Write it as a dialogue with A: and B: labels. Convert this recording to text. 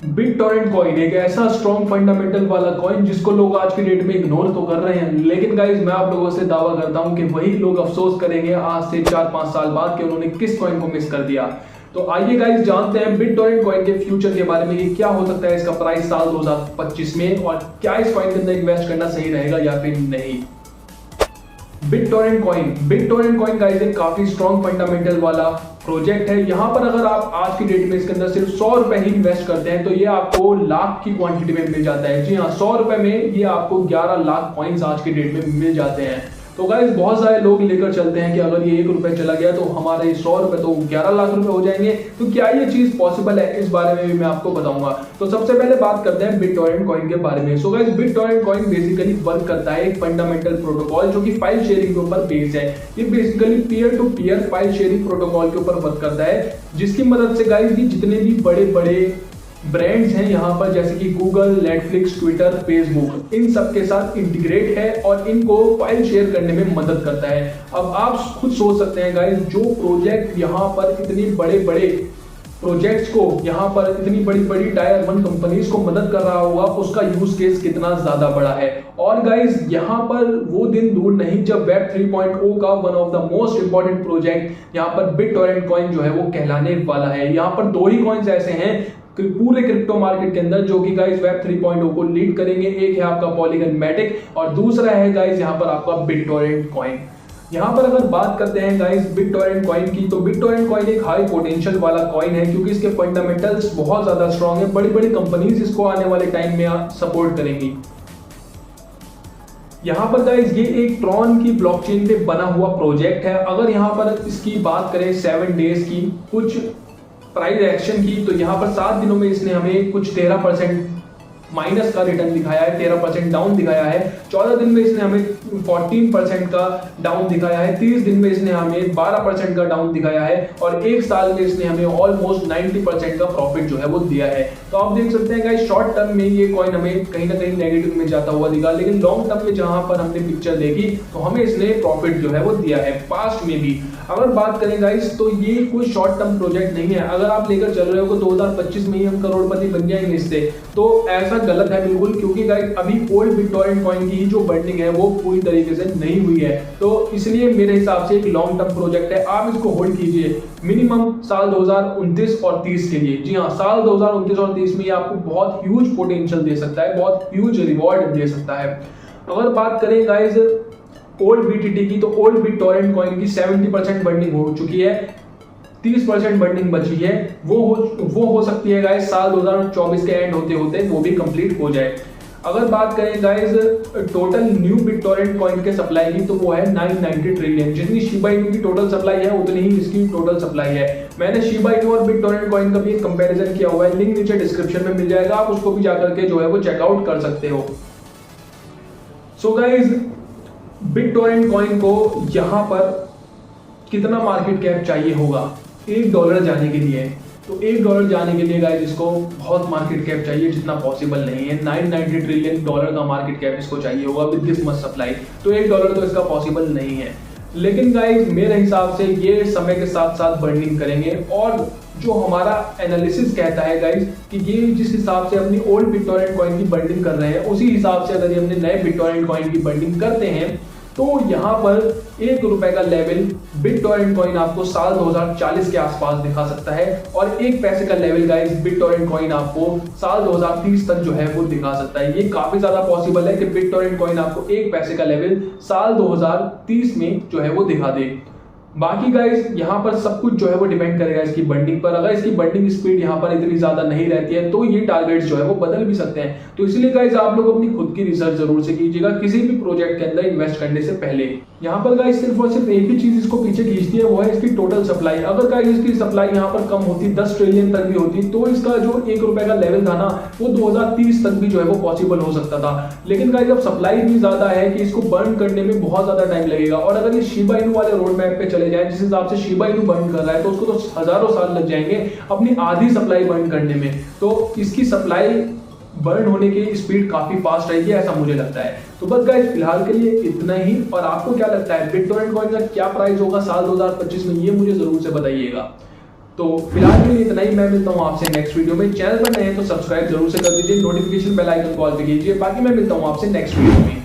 A: BitTorrent coin एक ऐसा strong fundamental वाला कॉइन जिसको लोग आज की डेट में इग्नोर तो कर रहे हैं, लेकिन गाइज मैं आप लोगों से दावा करता हूं कि वही लोग अफसोस करेंगे आज से 4-5 साल बाद कि उन्होंने किस कॉइन को मिस कर दिया। तो आइए गाइज जानते हैं BitTorrent कॉइन के फ्यूचर के बारे में कि क्या हो सकता है इसका प्राइस साल 2025 में और क्या इस कॉइन के अंदर इन्वेस्ट करना सही रहेगा या फिर नहीं। BitTorrent कॉइन गाइस एक काफी स्ट्रॉन्ग फंडामेंटल वाला प्रोजेक्ट है। यहाँ पर अगर आप आज की डेट में इसके अंदर सिर्फ 100 रुपए ही इन्वेस्ट करते हैं तो ये आपको लाख की क्वांटिटी में मिल जाता है। जी हाँ, 100 रुपए में ये आपको 11 लाख कॉइन्स आज की डेट में मिल जाते हैं। तो गाइस बहुत सारे लोग लेकर चलते हैं कि अगर ये 1 रुपए चला गया तो हमारे 100 रुपए तो 11 लाख रुपए हो जाएंगे। तो क्या ये चीज पॉसिबल है, इस बारे में भी मैं आपको बताऊंगा। तो सबसे पहले बात करते हैं BitTorrent कॉइन के बारे में। So guys BitTorrent coin basically work करता है एक फंडामेंटल प्रोटोकॉल जो कि फाइल शेयरिंग के ऊपर बेस्ड है। ये basically peer to peer file sharing protocol के ऊपर वर्क करता है, जिसकी मदद से गाइस ये जितने भी बड़े बड़े ब्रांड्स हैं यहाँ पर जैसे कि गूगल, नेटफ्लिक्स, ट्विटर, फेसबुक, इन सब के साथ इंटीग्रेट है और इनको फाइल शेयर करने में मदद करता है। अब आप खुद सोच सकते हैं गाइस, जो प्रोजेक्ट यहाँ पर इतनी बड़े बड़े प्रोजेक्ट्स को यहाँ पर इतनी बड़ी बड़ी टायर 1 कंपनीज को मदद कर रहा होगा, उसका यूज केस कितना ज्यादा बड़ा है। और गाइस यहाँ पर वो दिन दूर नहीं जब वेब 3.0 का one of the most important project यहाँ पर BitTorrent कॉइन जो है वो कहलाने वाला है। यहाँ पर 2 ही कॉइन्स ऐसे हैं पूरे क्रिप्टो मार्केट के अंदर जो कि गाइस वेब 3.0 को लीड करेंगे। एक है आपका पॉलीगन मैटिक और दूसरा है गाइस यहाँ पर आपका BitTorrent कॉइन। यहाँ पर अगर बात करते हैं गाइस BitTorrent कॉइन की, तो BitTorrent कॉइन एक हाई पोटेंशियल वाला कॉइन है क्योंकि इसके फंडामेंटल्स बहुत ज्यादा स्ट्रॉन्ग है। बड़ी बड़ी कंपनीज इसको आने वाले टाइम में सपोर्ट करेंगी। यहाँ पर गाइस ये एक ट्रॉन की ब्लॉकचेन पे बना हुआ प्रोजेक्ट है। अगर यहाँ पर इसकी बात करें 7 डेज की कुछ प्राइस एक्शन की, तो यहाँ पर 7 दिनों में इसने हमें कुछ 13% माइनस का रिटर्न दिखाया है, 13% डाउन दिखाया है। 14 दिन में इसने हमें 14% का डाउन दिखाया है। 30 दिन में इसने हमें 12% का डाउन दिखाया है और 1 साल में इसने हमें ऑलमोस्ट 90% का प्रॉफिट जो है वो दिया है। तो आप देख सकते हैं गाइस शॉर्ट टर्म में ये कॉइन हमें कहीं ना कहीं नेगेटिव में जाता हुआ दिखा, लेकिन लॉन्ग टर्म में जहां पर हमने पिक्चर देखी तो हमें इसने प्रॉफिट जो है वो दिया है पास्ट में भी। अगर बात करें गाइस तो ये कोई शॉर्ट टर्म प्रोजेक्ट नहीं है। अगर आप लेकर चल रहे हो तो 2025 में ही हम करोड़पति बन जाएंगे इससे, तो ऐसा गलत है बिल्कुल, क्योंकि गाइस अभी ओल्ड BitTorrent कॉइन की जो बर्निंग है वो पूरी तरीके से नहीं हुई है। तो इसलिए मेरे हिसाब से एक लॉन्ग टर्म प्रोजेक्ट है, आप इसको होल्ड कीजिए मिनिमम साल 2029 और 30 के लिए। जी हाँ, साल 2029 और 30 में ये आपको बहुत ह्यूज पोटेंशियल दे सकता है, बहुत ह्यूज रिवॉर्ड दे सकता है। अगर बात करें गाइस ओल्ड BTT की, तो ओल्ड BitTorrent कॉइन की 70% बर्निंग हो चुकी है, 30% बर्निंग बची है। वो हो सकती है गाइस साल 2024 के एंड होते होते वो भी कंप्लीट हो जाए। अगर बात करें guys total new BitTorrent coin के सप्लाई की, तो वो है 990 ट्रिलियन। जितनी शिबा इनू की टोटल सप्लाई है उतनी ही इसकी टोटल सप्लाई है। मैंने शिबा इनू और BitTorrent कॉइन का भी एक कंपैरिजन किया हुआ है, लिंक नीचे डिस्क्रिप्शन में मिल जाएगा, आप उसको भी जाकर के जो है वो चेकआउट कर सकते हो। सो गाइस BitTorrent कॉइन को यहाँ पर कितना मार्केट कैप चाहिए होगा $1 जाने के लिए? तो $1 जाने के लिए गाइस इसको बहुत मार्केट कैप चाहिए, जितना पॉसिबल नहीं है। 990 ट्रिलियन डॉलर का मार्केट कैप इसको चाहिए होगा विद दिस मच सप्लाई। तो $1 तो इसका पॉसिबल नहीं है। लेकिन गाइस मेरे हिसाब से ये समय के साथ साथ बर्निंग करेंगे और जो हमारा एनालिसिस कहता है गाइस कि ये जिस हिसाब से अपनी ओल्ड BitTorrent कॉइन की बर्निंग कर रहे हैं, उसी हिसाब से अगर ये अपने नए BitTorrent कॉइन की बर्निंग करते हैं तो यहाँ पर $1 का लेवल BitTorrent कॉइन आपको साल 2040 के आसपास दिखा सकता है और $1 का लेवल गाइस BitTorrent कॉइन आपको साल 2030 तक जो है वो दिखा सकता है। ये काफी ज्यादा पॉसिबल है कि BitTorrent कॉइन आपको $1 का लेवल साल 2030 में जो है वो दिखा दे। बाकी गाइस यहाँ पर सब कुछ जो है वो डिपेंड करेगा इसकी बंडिंग पर। अगर इसकी बंडिंग स्पीड यहाँ पर इतनी ज्यादा नहीं रहती है तो ये टारगेट्स जो है वो बदल भी सकते हैं। तो इसलिए गाइस आप लोग अपनी खुद की रिसर्च जरूर से कीजिएगा किसी भी प्रोजेक्ट के अंदर इन्वेस्ट करने से पहले। यहाँ पर गाइस सिर्फ और सिर्फ एक ही चीज इसको पीछे खींचती है, वो है इसकी टोटल सप्लाई। अगर गाइस इसकी सप्लाई यहाँ पर कम होती, 10 ट्रिलियन तक भी होती, तो इसका जो $1 का लेवल था ना वो 2030 तक भी जो है वो पॉसिबल हो सकता था। लेकिन गाइस अब सप्लाई इतनी ज्यादा है कि इसको बर्न करने में बहुत ज्यादा टाइम लगेगा। और अगर ये शिबा इनू वाले रोड मैप पे चले जाए जिस हिसाब से शिबा इनू बर्न कर रहा है, तो उसको तो हजारों साल लग जाएंगे अपनी आधी सप्लाई बर्न करने में। तो इसकी सप्लाई बर्न होने की स्पीड काफी फास्ट रहेगी, ऐसा मुझे लगता है। तो बस गाइस फिलहाल के लिए इतना ही। और आपको क्या लगता है BitTorrent कॉइन का क्या प्राइस होगा साल 2025 में, ये मुझे जरूर से बताइएगा। तो फिलहाल के लिए इतना ही। मैं मिलता हूँ आपसे नेक्स्ट वीडियो में। चैनल पर नए हैं तो सब्सक्राइब जरूर से कर दीजिए, नोटिफिकेशन बेल आइकन कॉल पे कीजिए। बाकी मैं मिलता हूँ आपसे नेक्स्ट वीडियो में।